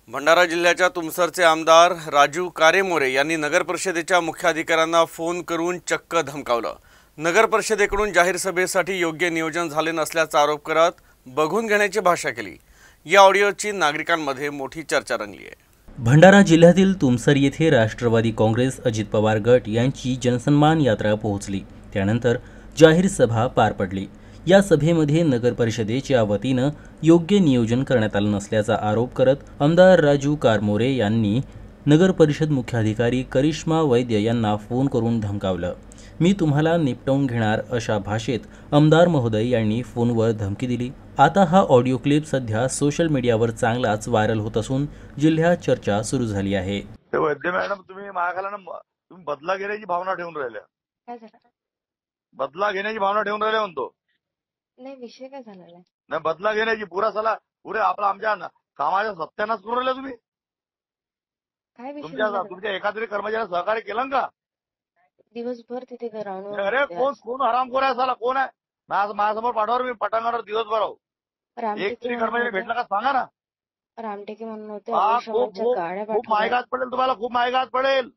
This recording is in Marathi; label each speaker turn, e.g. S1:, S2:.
S1: भंडारा जिल्ह्याच्या तुमसरचे आमदार राजू कारेमोरे यांनी नगर परिषदेच्या मुख्याधिकाऱ्यांना फोन करून चक्क धमकावलं। नगर परिषदेकडून जाहीर सभेसाठी योग्य नियोजन झाले नसल्याचा आरोप करत बघून घेण्याची भाषा केली। या ऑडिओची नागरिकांमध्ये मोठी चर्चा रंगली आहे।
S2: भंडारा जिल्ह्यातील तुमसर येथे राष्ट्रवादी काँग्रेस अजित पवार गट यांची जनसन्मान यात्रा पोहोचली। त्यानंतर जाहीर सभा पार पडली। या सभेमध्ये नगर परिषदेच्या वतीनं योग्य नियोजन करण्यात आलं नसल्याचा आरोप करत आमदार राजू कारमोरे यांनी नगर परिषद मुख्याधिकारी करिश्मा वैद्य यांना फोन करून धमकावलं। मी तुम्हाला निपटवून घेणार अशा भाषेत आमदार महोदय यांनी फोनवर धमकी दिली। आता हा ऑडिओ क्लिप सध्या सोशल मीडियावर चांगलाच व्हायरल होत असून जिल्ह्यात चर्चा सुरू झाली आहे।
S3: वैद्य मॅडम, तुम्ही महागाला तुम्ही बदला घेण्याची भावना ठेवून राहिल्या।
S4: काय झालं?
S3: बदला घेण्याची भावना ठेवून राहिल्या म्हणतो।
S4: नाही, विषय काय झालेला आहे?
S3: नाही, बदला घेण्याची पुरे आपला आमच्या कामाच्या सत्यानाश करून राहिल्या तुम्ही।
S4: काय विषय झाला?
S3: तुमच्या एखाद्या कर्मचाऱ्याला सहकार्य केलं का?
S4: दिवसभर तिथे ग्राउंडवर
S3: अरे कोण हरामखोर आहे साला? कोण आहे? माझ्यासमोर पाठवा, मी पटांगणावर दिवसभर आहो। एक तरी कर्मचारी भेटला का सांगा ना।
S4: रामटेके म्हणून होते,
S3: खूप महागात पडेल तुम्हाला, खूप महागात पडेल।